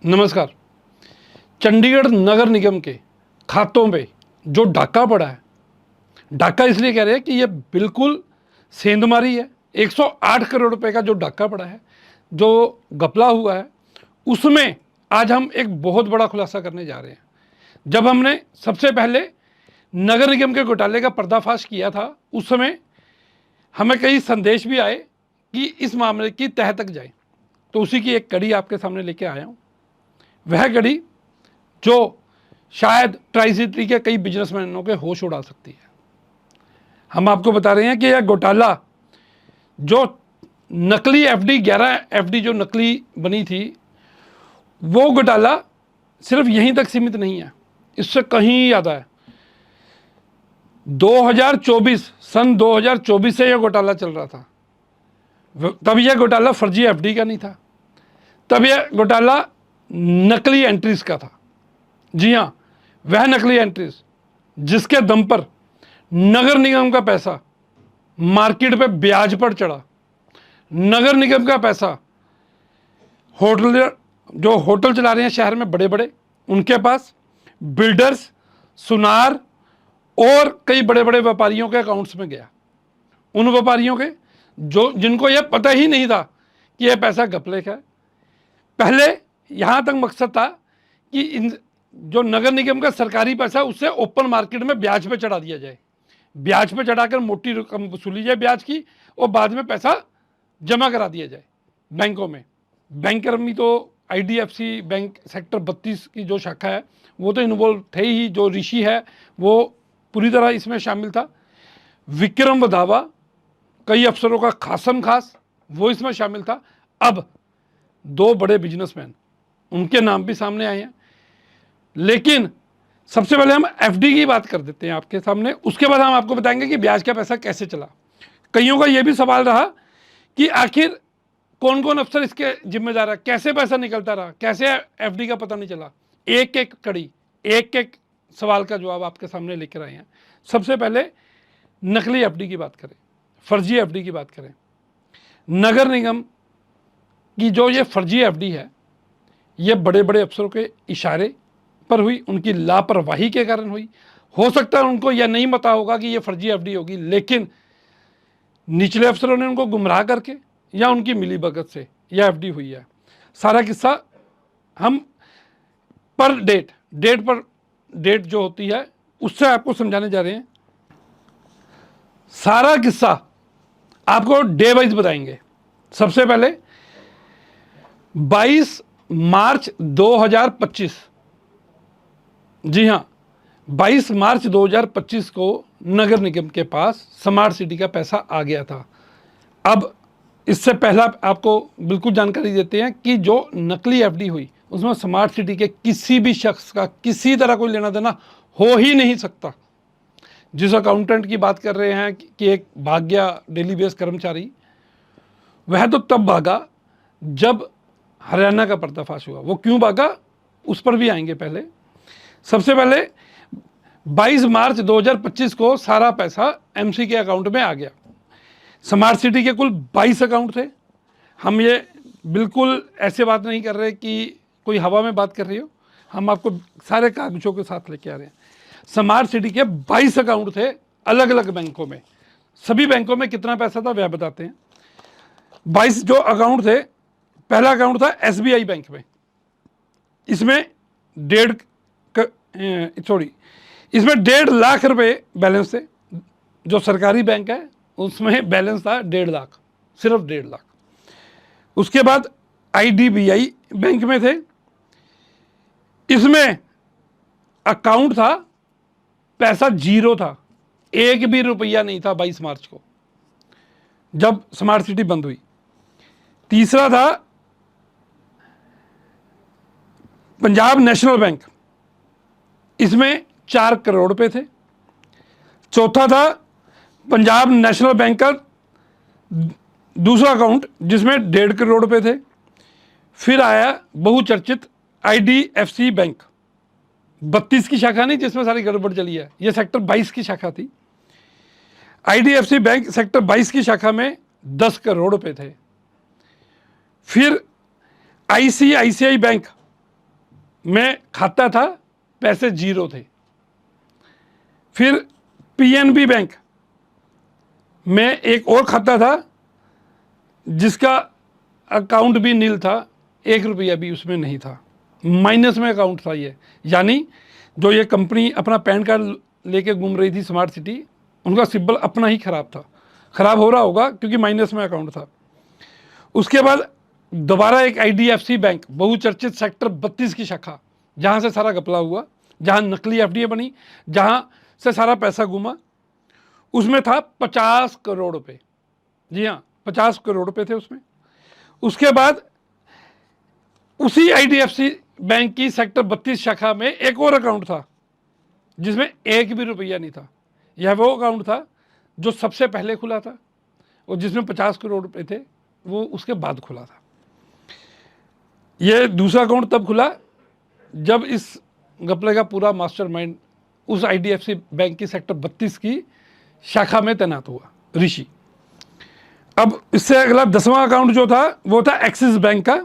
नमस्कार। चंडीगढ़ नगर निगम के खातों पे जो डाका पड़ा है, डाका इसलिए कह रहे हैं कि ये बिल्कुल सेंधमारी है। 108 करोड़ रुपए का जो डाका पड़ा है, जो घपला हुआ है, उसमें आज हम एक बहुत बड़ा खुलासा करने जा रहे हैं। जब हमने सबसे पहले नगर निगम के घोटाले का पर्दाफाश किया था, उस समय हमें कई संदेश भी आए कि इस मामले की तह तक जाए, तो उसी की एक कड़ी आपके सामने लेके आया हूँ। वह कड़ी जो शायद ट्राई सिटी के कई बिजनेसमैनों के होश उड़ा सकती है। हम आपको बता रहे हैं कि यह घोटाला, जो नकली एफडी 11 एफडी जो नकली बनी थी, वो घोटाला सिर्फ यहीं तक सीमित नहीं है, इससे कहीं ज़्यादा है। सन 2024 से यह घोटाला चल रहा था। तब यह घोटाला फर्जी एफडी का नहीं था, तब यह घोटाला नकली एंट्रीज का था। जी हाँ, वह नकली एंट्रीज जिसके दम पर नगर निगम का पैसा मार्केट पे ब्याज पर चढ़ा। नगर निगम का पैसा जो होटल चला रहे हैं शहर में बड़े बड़े, उनके पास, बिल्डर्स, सुनार और कई बड़े बड़े व्यापारियों के अकाउंट्स में गया। उन व्यापारियों के जिनको यह पता ही नहीं था कि यह पैसा घपले का है। पहले यहाँ तक मकसद था कि इन जो नगर निगम का सरकारी पैसा, उससे ओपन मार्केट में ब्याज पे चढ़ा दिया जाए, ब्याज पे चढ़ाकर मोटी रकम वसूली जाए ब्याज की, और बाद में पैसा जमा करा दिया जाए बैंकों में। बैंक कर्मी तो आईडीएफसी बैंक सेक्टर 32 की जो शाखा है, वो तो इन्वॉल्व थे ही। जो ऋषि है वो पूरी तरह इसमें शामिल था। विक्रम वधावा, कई अफसरों का खासम खास, वो इसमें शामिल था। अब दो बड़े बिजनेसमैन, उनके नाम भी सामने आए हैं। लेकिन सबसे पहले हम एफडी की बात कर देते हैं आपके सामने, उसके बाद हम आपको बताएंगे कि ब्याज का पैसा कैसे चला। कईयों का यह भी सवाल रहा कि आखिर कौन कौन अफसर इसके जिम्मेदार है, कैसे पैसा निकलता रहा, कैसे एफडी का पता नहीं चला। एक एक कड़ी, एक एक सवाल का जवाब आपके सामने लेकर आए हैं। सबसे पहले नकली एफडी की बात करें, फर्जी एफडी की बात करें। नगर निगम की जो ये फर्जी एफडी है, ये बड़े बड़े अफसरों के इशारे पर हुई, उनकी लापरवाही के कारण हुई। हो सकता है उनको यह नहीं पता होगा कि यह फर्जी एफडी होगी, लेकिन निचले अफसरों ने उनको गुमराह करके या उनकी मिलीभगत से यह एफडी हुई है। सारा किस्सा हम पर डेट जो होती है उससे आपको समझाने जा रहे हैं। सारा किस्सा आपको डे वाइज बताएंगे। सबसे पहले 22 मार्च 2025, जी हाँ, 22 मार्च 2025 को नगर निगम के पास स्मार्ट सिटी का पैसा आ गया था। अब इससे पहला आपको बिल्कुल जानकारी देते हैं कि जो नकली एफडी हुई, उसमें स्मार्ट सिटी के किसी भी शख्स का किसी तरह कोई लेना देना हो ही नहीं सकता। जिस अकाउंटेंट की बात कर रहे हैं कि एक भाग गया डेली बेस कर्मचारी, वह तो तब भागा जब हरियाणा का पर्दाफाश हुआ। वो क्यों भागा, उस पर भी आएंगे। पहले सबसे पहले 22 मार्च 2025 को सारा पैसा एमसी के अकाउंट में आ गया। स्मार्ट सिटी के कुल 22 अकाउंट थे। हम ये बिल्कुल ऐसे बात नहीं कर रहे कि कोई हवा में बात कर रही हो, हम आपको सारे कागजों के साथ लेके आ रहे हैं। स्मार्ट सिटी के 22 अकाउंट थे अलग अलग बैंकों में। सभी बैंकों में कितना पैसा था वह बताते हैं। 22 जो अकाउंट थे, पहला अकाउंट था एसबीआई बैंक में। इसमें 1.5 लाख रुपए बैलेंस थे। जो सरकारी बैंक है उसमें बैलेंस था 1.5 लाख, सिर्फ 1.5 लाख। उसके बाद आईडीबीआई बैंक में थे, इसमें अकाउंट था, पैसा जीरो था, एक भी रुपया नहीं था 22 मार्च को जब स्मार्ट सिटी बंद हुई। तीसरा था पंजाब नेशनल बैंक, इसमें 4 करोड़ रुपए थे। चौथा था पंजाब नेशनल बैंक का दूसरा अकाउंट जिसमें 1.5 करोड़ रुपए थे। फिर आया बहुचर्चित आईडीएफसी बैंक, 32 की शाखा नहीं जिसमें सारी गड़बड़ चली है, यह सेक्टर 22 की शाखा थी। आईडीएफसी बैंक सेक्टर 22 की शाखा में 10 करोड़ रुपए थे। फिर आईसीआईसीआई बैंक में खाता था, पैसे जीरो थे। फिर पीएनबी बैंक में एक और खाता था जिसका अकाउंट भी नील था, 1 रुपया भी उसमें नहीं था, माइनस में अकाउंट था ये। यानी जो ये कंपनी अपना पैन कार्ड लेके घूम रही थी स्मार्ट सिटी, उनका सिंबल अपना ही खराब था, खराब हो रहा होगा क्योंकि माइनस में अकाउंट था। उसके बाद दोबारा एक आईडीएफसी बैंक, बहुचर्चित सेक्टर 32 की शाखा, जहां से सारा घपला हुआ, जहां नकली एफडी बनी, जहां से सारा पैसा घूमा, उसमें था 50 करोड़ रुपए। जी हाँ, 50 करोड़ रुपए थे उसमें। उसके बाद उसी आईडीएफसी बैंक की सेक्टर 32 शाखा में एक और अकाउंट था जिसमें 1 भी रुपया नहीं था। यह वो अकाउंट था जो सबसे पहले खुला था और जिसमें 50 करोड़ रुपए थे, वो उसके बाद खुला था। यह दूसरा अकाउंट तब खुला जब इस घपले का पूरा मास्टरमाइंड उस आईडीएफसी बैंक की सेक्टर 32 की शाखा में तैनात हुआ, ऋषि। अब इससे अगला 10वां अकाउंट जो था वो था एक्सिस बैंक का,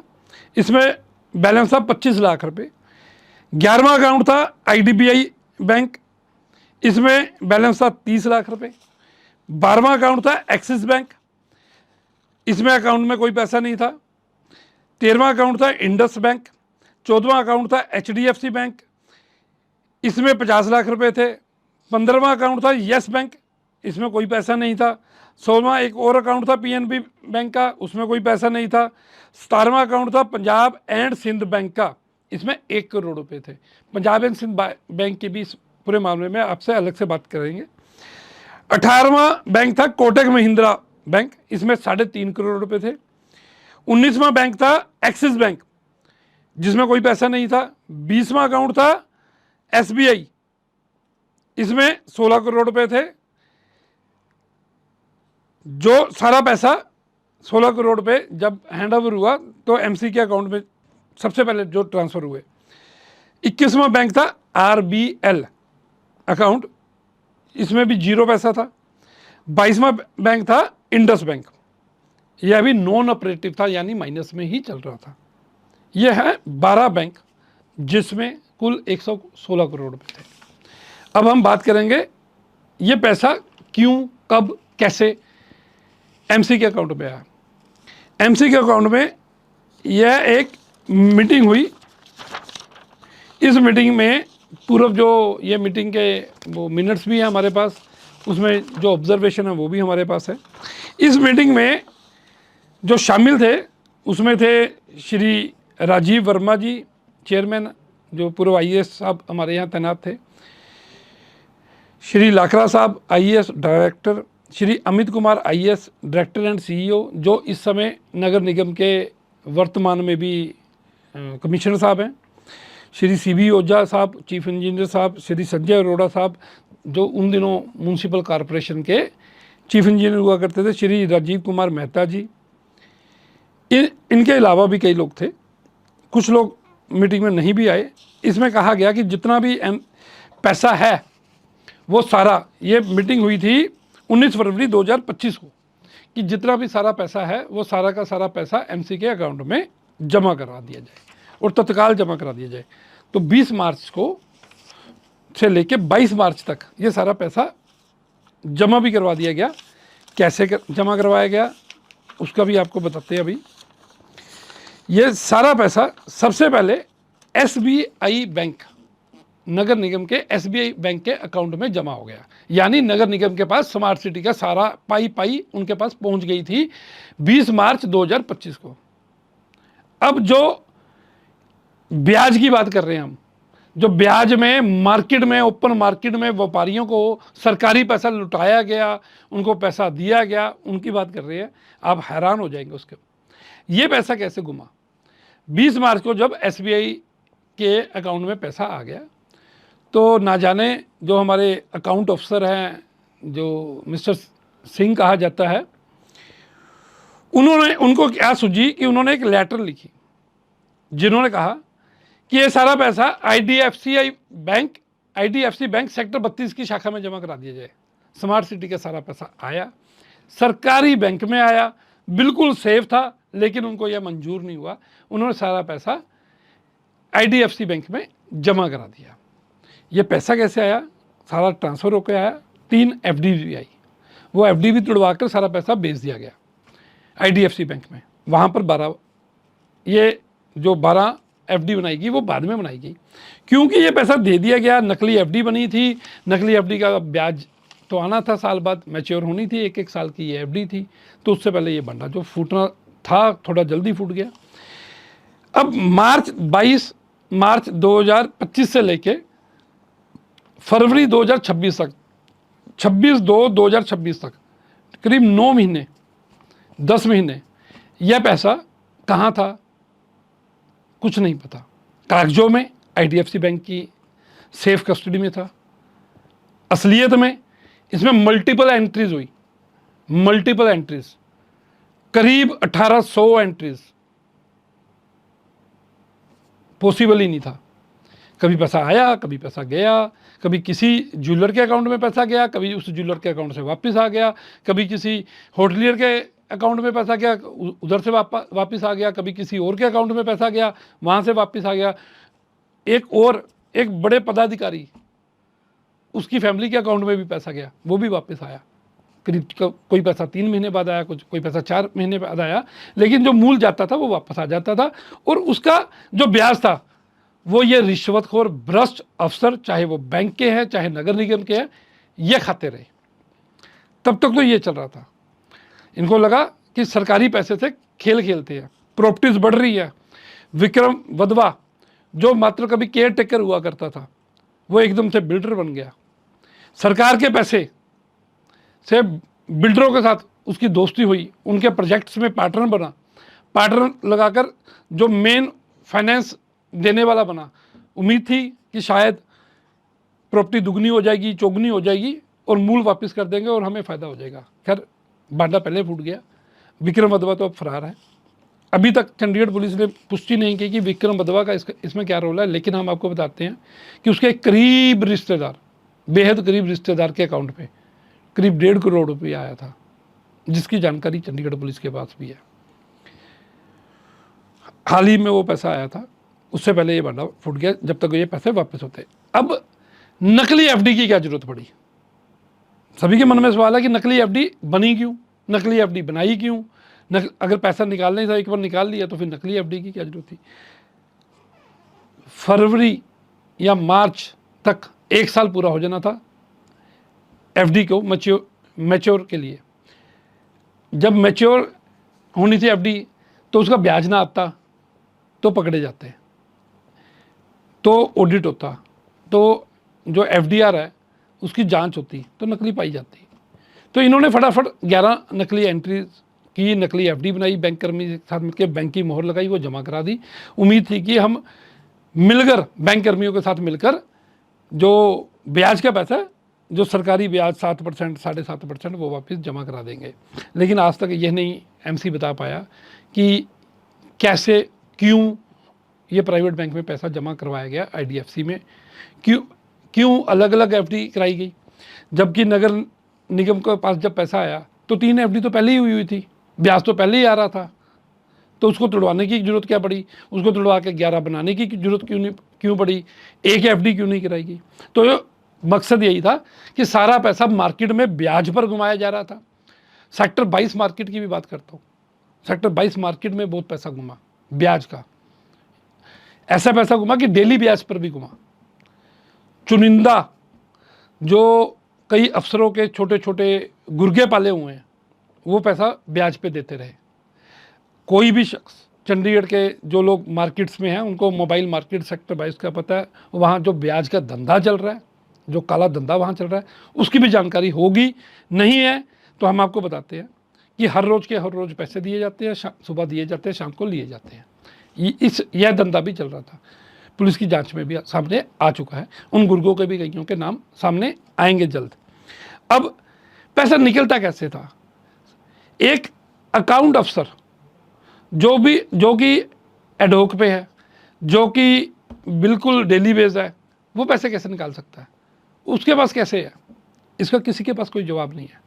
इसमें बैलेंस था 25 लाख रुपए। 11वां अकाउंट था आईडीबीआई बैंक, इसमें बैलेंस था 30 लाख रुपए। 12वां अकाउंट था एक्सिस बैंक, इसमें अकाउंट में कोई पैसा नहीं था। 13वां अकाउंट था इंडस बैंक। 14वां अकाउंट था एचडीएफसी बैंक, इसमें 50 लाख रुपए थे। 15वां अकाउंट था यस बैंक, इसमें कोई पैसा नहीं था। 16वां एक और अकाउंट था पीएनबी बैंक का, उसमें कोई पैसा नहीं था। 17वां अकाउंट था पंजाब एंड सिंध बैंक का, इसमें 1 करोड़ रुपए थे। पंजाब एंड सिंध बैंक के भी इस पूरे मामले में आपसे अलग से बात करेंगे। 18वां बैंक था कोटक महिंद्रा बैंक, इसमें 3.5 करोड़ रुपए थे। 19वां बैंक था एक्सिस बैंक, जिसमें कोई पैसा नहीं था। 20वां अकाउंट था एसबीआई, इसमें 16 करोड़ रुपए थे। जो सारा पैसा 16 करोड़ रुपए जब हैंड ओवर हुआ तो एमसी के अकाउंट में सबसे पहले जो ट्रांसफर हुए। 21वां बैंक था आरबीएल अकाउंट, इसमें भी जीरो पैसा था। 22वां बैंक था इंडस बैंक, यह भी नॉन ऑपरेटिव था, यानी माइनस में ही चल रहा था। यह है 12 बैंक जिसमें कुल 116 करोड़ रुपए थे। अब हम बात करेंगे ये पैसा क्यों, कब, कैसे एमसी के अकाउंट में आया। एमसी के अकाउंट में यह एक मीटिंग हुई। इस मीटिंग में पूर्व जो ये मीटिंग के वो मिनट्स भी हैं हमारे पास, उसमें जो ऑब्जर्वेशन है वो भी हमारे पास है। इस मीटिंग में जो शामिल थे उसमें थे श्री राजीव वर्मा जी चेयरमैन, जो पूर्व आईएएस साहब हमारे यहाँ तैनात थे, श्री लाखरा साहब IAS director, Shri Amit Kumar IAS director and CEO, जो इस समय नगर निगम के वर्तमान में भी कमिश्नर साहब हैं, श्री सीबी ओझा साहब चीफ इंजीनियर साहब, श्री संजय अरोड़ा साहब जो उन दिनों म्यूनसिपल कॉरपोरेशन के चीफ इंजीनियर हुआ करते थे, श्री राजीव कुमार मेहता जी। इनके अलावा भी कई लोग थे, कुछ लोग मीटिंग में नहीं भी आए। इसमें कहा गया कि जितना भी पैसा है वो सारा, ये मीटिंग हुई थी 19 फरवरी 2025 को, कि जितना भी सारा पैसा है वो सारा का सारा पैसा एमसी के अकाउंट में जमा करवा दिया जाए और तत्काल जमा करा दिया जाए। तो 20 मार्च को से लेके 22 मार्च तक ये सारा पैसा जमा भी करवा दिया गया। कैसे जमा करवाया गया उसका भी आपको बताते हैं। अभी ये सारा पैसा सबसे पहले एसबीआई बैंक, नगर निगम के एसबीआई बैंक के अकाउंट में जमा हो गया। यानी नगर निगम के पास स्मार्ट सिटी का सारा पाई उनके पास पहुंच गई थी 20 मार्च 2025 को। अब जो ब्याज की बात कर रहे हैं हम, जो ब्याज में मार्केट में, ओपन मार्केट में व्यापारियों को सरकारी पैसा लुटाया गया, उनको पैसा दिया गया, उनकी बात कर रहे हैं। आप हैरान हो जाएंगे उसके, ये पैसा कैसे घुमा। 20 मार्च को जब एसबीआई के अकाउंट में पैसा आ गया तो ना जाने जो हमारे अकाउंट ऑफिसर हैं, जो मिस्टर सिंह कहा जाता है, उनको क्या सूझी कि उन्होंने एक लेटर लिखी जिन्होंने कहा कि ये सारा पैसा आईडीएफसी बैंक सेक्टर 32 की शाखा में जमा करा दिया जाए। स्मार्ट सिटी का सारा पैसा आया, सरकारी बैंक में आया, बिल्कुल सेफ था, लेकिन उनको यह मंजूर नहीं हुआ। उन्होंने सारा पैसा आईडीएफसी बैंक में जमा करा दिया। ये पैसा कैसे आया? सारा ट्रांसफ़र होकर आया, 3 एफडी भी आई, वो एफडी भी तुड़वा कर सारा पैसा बेच दिया गया आईडीएफसी बैंक में। वहाँ पर 12 ये जो 12 एफडी बनाई गई वो बाद में बनाई गई, क्योंकि ये पैसा दे दिया गया। नकली एफडी बनी थी, नकली एफडी का ब्याज तो आना था, साल बाद मैच्योर होनी थी, 1-1 साल की ये एफडी थी, तो उससे पहले ये बंडा जो फूटना था थोड़ा जल्दी फूट गया। अब मार्च 2025 से लेके फरवरी 2026 तक, 26/2/2026 तक करीब 9 महीने 10 महीने यह पैसा कहाँ था कुछ नहीं पता। कागजों में आईडीएफसी बैंक की सेफ कस्टडी में था, असलियत में इसमें मल्टीपल एंट्रीज हुई, मल्टीपल एंट्रीज, करीब 1800 एंट्रीज। पॉसिबल ही नहीं था। कभी पैसा आया, कभी पैसा गया, कभी किसी ज्वेलर के अकाउंट में पैसा गया, कभी उस ज्वेलर के अकाउंट से वापस आ गया, कभी किसी होटलियर के अकाउंट में पैसा गया, उधर से वापस आ गया, कभी किसी और के अकाउंट में पैसा गया, वहाँ से वापस आ गया। एक बड़े पदाधिकारी, उसकी फैमिली के अकाउंट में भी पैसा गया, वो भी वापस आया। करीब कोई पैसा 3 महीने बाद आया, कोई पैसा 4 महीने बाद आया, लेकिन जो मूल जाता था वो वापस आ जाता था। और उसका जो ब्याज था वो ये रिश्वतखोर भ्रष्ट अफसर, चाहे वो बैंक के हैं चाहे नगर निगम के हैं, ये खाते रहे। तब तक तो ये चल रहा था। इनको लगा कि सरकारी पैसे से खेल खेलते हैं, प्रॉपर्टीज बढ़ रही है। विक्रम वधवा जो मात्र कभी केयर टेकर हुआ करता था, वो एकदम से बिल्डर बन गया। सरकार के पैसे से बिल्डरों के साथ उसकी दोस्ती हुई, उनके प्रोजेक्ट्स में पार्टनर बना, पार्टनर लगाकर जो मेन फाइनेंस देने वाला बना। उम्मीद थी कि शायद प्रॉपर्टी दुगनी हो जाएगी, चौगुनी हो जाएगी और मूल वापस कर देंगे और हमें फ़ायदा हो जाएगा। खैर बांडा पहले फूट गया। विक्रम वधवा तो अब फरार है। अभी तक चंडीगढ़ पुलिस ने पुष्टि नहीं की कि विक्रम वधवा का इसमें क्या रोल है, लेकिन हम आपको बताते हैं कि उसके करीब रिश्तेदार, बेहद करीब रिश्तेदार के अकाउंट पे करीब 1.5 करोड़ रुपये आया था, जिसकी जानकारी चंडीगढ़ पुलिस के पास भी है। हाल ही में वो पैसा आया था, उससे पहले ये बांडा फूट गया, जब तक ये पैसे वापस होते। अब नकली एफडी की क्या जरूरत पड़ी? सभी के मन में सवाल है कि नकली एफडी बनी क्यों, नकली एफडी बनाई क्यों? अगर पैसा निकालने था एक बार निकाल लिया तो फिर नकली एफडी की क्या जरूरत थी? फरवरी या मार्च तक 1 साल पूरा हो जाना था एफडी को मैच्योर के लिए। जब मैच्योर होनी थी एफडी तो उसका ब्याज ना आता तो पकड़े जाते, तो ऑडिट होता, तो जो एफडीआर है उसकी जांच होती, तो नकली पाई जाती। तो इन्होंने फटाफट 11 नकली एंट्री की, नकली एफडी बनाई, बैंक कर्मी के साथ मिलकर बैंक की मोहर लगाई, वो जमा करा दी। उम्मीद थी कि हम मिलकर बैंक कर्मियों के साथ मिलकर जो ब्याज का पैसा, जो सरकारी ब्याज 7% 7.5% वो वापस जमा करा देंगे। लेकिन आज तक यह नहीं एमसी बता पाया कि कैसे, क्यों ये प्राइवेट बैंक में पैसा जमा करवाया गया आईडीएफसी में, क्यों अलग अलग एफडी कराई गई। जबकि नगर निगम के पास जब पैसा आया तो 3 एफडी तो पहले ही हुई थी, ब्याज तो पहले ही आ रहा था, तो उसको तुड़वाने की जरूरत क्या पड़ी? उसको तुड़वा के 11 बनाने की जरूरत क्यों पड़ी? एक एफडी क्यों नहीं कराई गई? तो मकसद यही था कि सारा पैसा मार्केट में ब्याज पर घुमाया जा रहा था। सेक्टर 22 मार्केट की भी बात करता हूँ, सेक्टर 22 मार्केट में बहुत पैसा घुमा ब्याज का, ऐसा पैसा घुमा कि डेली ब्याज पर भी घुमा। चुनिंदा जो कई अफसरों के छोटे छोटे गुर्गे पाले हुए हैं वो पैसा ब्याज पे देते रहे। कोई भी शख्स, चंडीगढ़ के जो लोग मार्केट्स में हैं उनको मोबाइल मार्केट सेक्टर 22 का पता है, वहाँ जो ब्याज का धंधा चल रहा है, जो काला धंधा वहाँ चल रहा है, उसकी भी जानकारी होगी। नहीं है तो हम आपको बताते हैं कि हर रोज़ पैसे दिए जाते हैं, सुबह दिए जाते हैं, शाम को लिए जाते हैं। यह धंधा भी चल रहा था, पुलिस की जांच में भी सामने आ चुका है। उन गुर्गों के भी कईयों के नाम सामने आएंगे जल्द। अब पैसा निकलता कैसे था? एक अकाउंट अफसर जो कि एडहोक पे है, जो कि बिल्कुल डेली बेस है, वो पैसे कैसे निकाल सकता है? उसके पास कैसे है? इसका किसी के पास कोई जवाब नहीं है।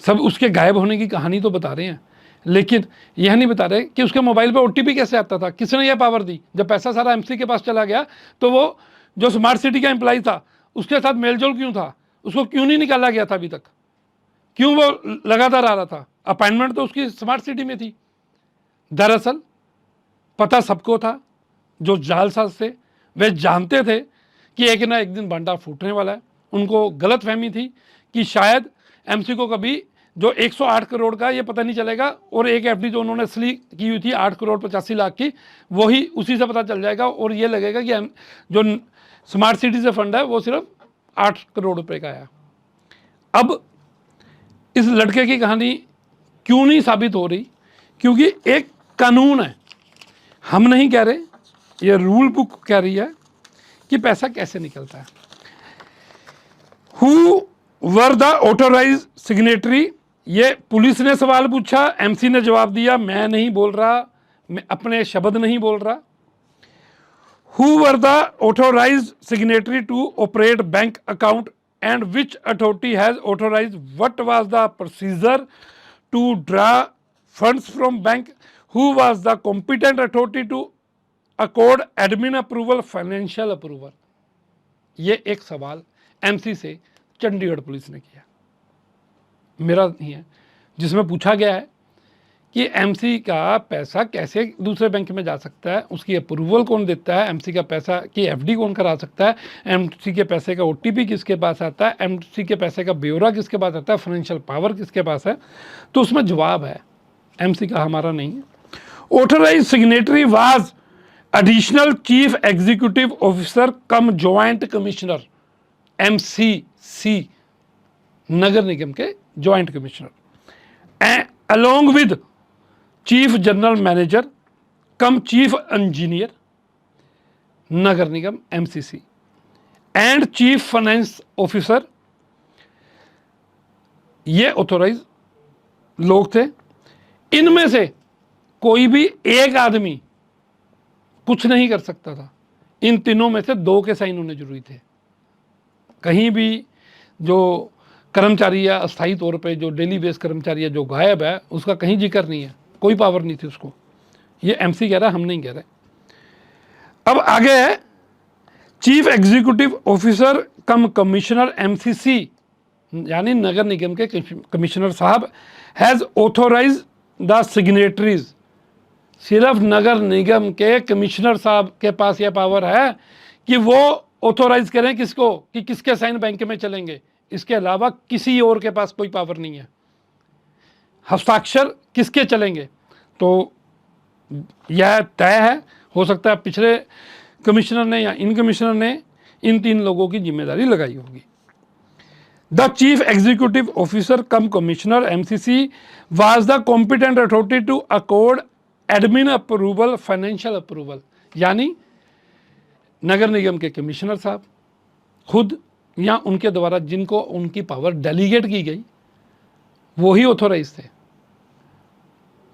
सब उसके गायब होने की कहानी तो बता रहे हैं, लेकिन यह नहीं बता रहे कि उसके मोबाइल पे ओटीपी कैसे आता था, किसने यह पावर दी। जब पैसा सारा एमसी के पास चला गया तो वो जो स्मार्ट सिटी का एम्प्लॉय था उसके साथ मेलजोल क्यों था, उसको क्यों नहीं निकाला गया था अभी तक, क्यों वो लगातार आ रहा था। अपॉइंटमेंट तो उसकी स्मार्ट सिटी में थी। दरअसल पता सबको था, जो जालसाज थे वे जानते थे कि एक ना एक दिन भांडा फूटने वाला है। उनको गलत फहमी थी कि शायद एमसी को कभी जो 108 करोड़ का ये पता नहीं चलेगा, और एक एफडी जो उन्होंने असली की हुई थी 8 करोड़ 85 लाख की, वही उसी से पता चल जाएगा और ये लगेगा कि जो स्मार्ट सिटी से फंड है वो सिर्फ 8 करोड़ रुपए का है। अब इस लड़के की कहानी क्यों नहीं साबित हो रही, क्योंकि एक कानून है, हम नहीं कह रहे, ये रूल बुक कह रही है कि पैसा कैसे निकलता है। Who were the authorise signatory, ये पुलिस ने सवाल पूछा, एमसी ने जवाब दिया, मैं नहीं बोल रहा, मैं अपने शब्द नहीं बोल रहा। Who were the authorise signatory to operate bank account and which authority has authorise, what was the procedure to draw funds from bank, who was the competent authority to accord admin approval, financial approval. ये एक सवाल MC से Chandigarh police ने किया, मेरा नहीं है, जिसमें पूछा गया है कि एमसी का पैसा कैसे दूसरे बैंक में जा सकता है, उसकी अप्रूवल कौन देता है, एमसी का पैसा की एफडी कौन करा सकता है, एमसी के पैसे का ओटीपी किसके पास आता है, एमसी के पैसे का ब्यौरा किसके पास आता है, फाइनेंशियल पावर किसके पास है। तो उसमें जवाब है एमसी का, हमारा नहीं है। Authorise signatory was additional chief executive officer cum joint commissioner, MCC, नगर निगम के joint commissioner, along with chief general manager cum chief engineer, नगर निगम MCC, and chief finance officer, ये ऑथोराइज लोग थे। इनमें से कोई भी एक आदमी कुछ नहीं कर सकता था, इन तीनों में से दो के साइन होने जरूरी थे। कहीं भी जो कर्मचारी है अस्थायी तौर पे, जो डेली बेस कर्मचारी है, जो गायब है, उसका कहीं जिक्र नहीं है, कोई पावर नहीं थी उसको। ये एमसी कह रहा है, हम नहीं कह रहे। अब आगे है chief executive officer cum commissioner MCC, यानी नगर निगम के कमिश्नर साहब, हैज ऑथोराइज द सिग्नेटरीज। सिर्फ नगर निगम के कमिश्नर साहब के पास यह पावर है कि वो ऑथोराइज करें किसको, कि किसके साइन बैंक में चलेंगे। इसके अलावा किसी और के पास कोई पावर नहीं है। हस्ताक्षर किसके चलेंगे, तो यह तय है। हो सकता है पिछले कमिश्नर ने या इन कमिश्नर ने इन तीन लोगों की जिम्मेदारी लगाई होगी। The chief executive officer cum commissioner MCC was the competent authority to accord admin approval, financial approval, यानी नगर निगम के कमिश्नर साहब खुद या उनके द्वारा जिनको उनकी पावर डेलीगेट की गई वो ही ऑथोराइज थे।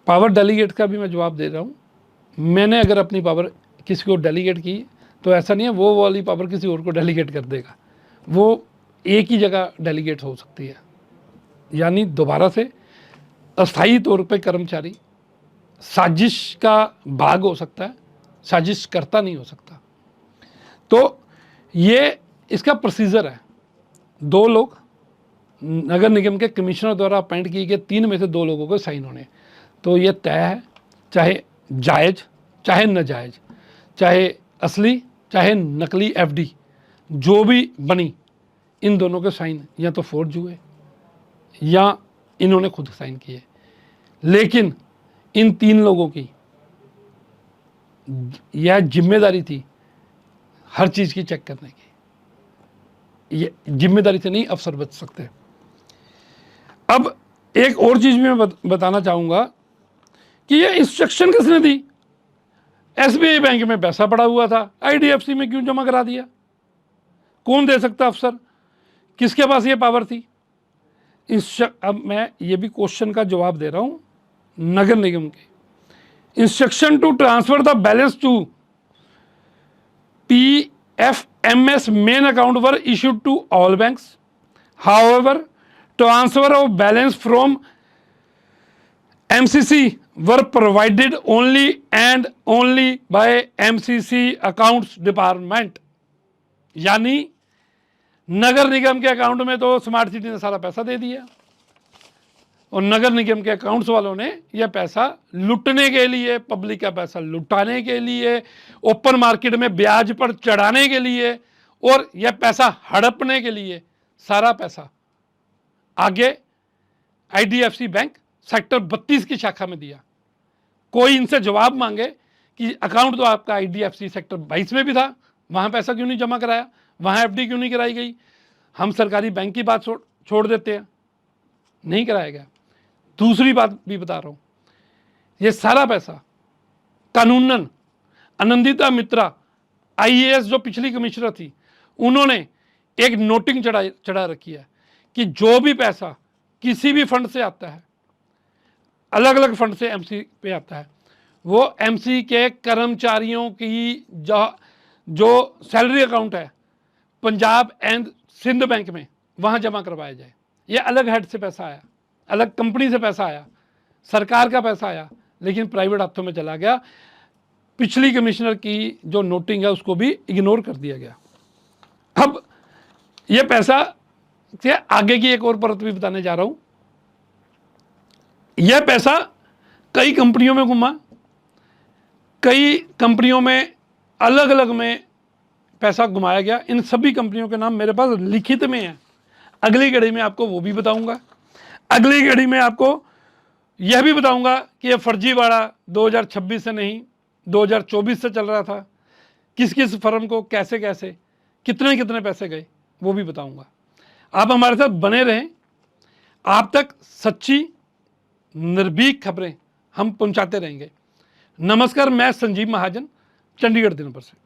पावर डेलीगेट का भी मैं जवाब दे रहा हूँ। मैंने अगर अपनी पावर किसी को डेलीगेट की तो ऐसा नहीं है वो वाली पावर किसी और को डेलीगेट कर देगा, वो एक ही जगह डेलीगेट हो सकती है। यानी दोबारा से अस्थायी तौर पे कर्मचारी साजिश का भाग हो सकता है, साजिश करता नहीं हो सकता। तो ये इसका प्रोसीजर है। दो लोग नगर निगम के कमिश्नर द्वारा अपॉइंट किए गए, तीन में से दो लोगों को साइन होने, तो ये तय है, चाहे जायज़ चाहे नाजायज़, चाहे असली चाहे नकली एफडी जो भी बनी, इन दोनों के साइन या तो फोर्ज हुए या इन्होंने खुद साइन किए। लेकिन इन तीन लोगों की यह जिम्मेदारी थी हर चीज़ की चेक करने की। ये जिम्मेदारी से नहीं अफसर बच सकते। अब एक और चीज़ भी मैं बताना चाहूँगा कि ये इंस्ट्रक्शन किसने दी। एसबीआई बैंक में पैसा पड़ा हुआ था, आईडीएफसी में क्यों जमा करा दिया, कौन दे सकता अफसर, किसके पास ये पावर थी। अब मैं ये भी क्वेश्चन का जवाब दे रहा हूँ नगर निगम के। Instruction to transfer the balance to PFMS main account were issued to all banks. However, transfer of balance from MCC were provided only and only by MCC accounts department, यानी नगर निगम के अकाउंट में तो स्मार्ट सिटी ने सारा पैसा दे दिया और नगर निगम के अकाउंट्स वालों ने यह पैसा लुटने के लिए, पब्लिक का पैसा लुटाने के लिए, ओपन मार्केट में ब्याज पर चढ़ाने के लिए और यह पैसा हड़पने के लिए सारा पैसा आगे IDFC बैंक सेक्टर 32 की शाखा में दिया। कोई इनसे जवाब मांगे कि अकाउंट तो आपका IDFC सेक्टर 22 में भी था, वहां पैसा क्यों नहीं जमा कराया, वहां FD क्यों नहीं कराई गई? हम सरकारी बैंक की बात छोड़ देते हैं, नहीं कराया गया। दूसरी बात भी बता रहा हूं, ये सारा पैसा कानूनन आनंदिता मित्रा IAS जो पिछली कमिश्नर थी, उन्होंने एक नोटिंग चढ़ा रखी है कि जो भी पैसा किसी भी फंड से आता है, अलग अलग फंड से MC पे आता है, वो MC के कर्मचारियों की जो सैलरी अकाउंट है पंजाब एंड सिंध बैंक में, वहां जमा करवाया जाए। ये अलग हेड से पैसा आया, अलग कंपनी से पैसा आया, सरकार का पैसा आया, लेकिन प्राइवेट हाथों में चला गया। पिछली कमिश्नर की जो नोटिंग है उसको भी इग्नोर कर दिया गया। अब यह पैसा से आगे की एक और परत भी बताने जा रहा हूं। यह पैसा कई कंपनियों में घुमा, कई कंपनियों में अलग अलग में पैसा घुमाया गया। इन सभी कंपनियों के नाम मेरे पास लिखित में है, अगली कड़ी में आपको वो भी बताऊंगा। अगली कड़ी में आपको यह भी बताऊंगा कि यह फर्जीवाड़ा 2026 से नहीं 2024 से चल रहा था, किस किस फर्म को कैसे कैसे कितने कितने पैसे गए, वो भी बताऊंगा। आप हमारे साथ बने रहें, आप तक सच्ची निर्भीक खबरें हम पहुंचाते रहेंगे। नमस्कार, मैं संजीव महाजन, चंडीगढ़ दिनभर से।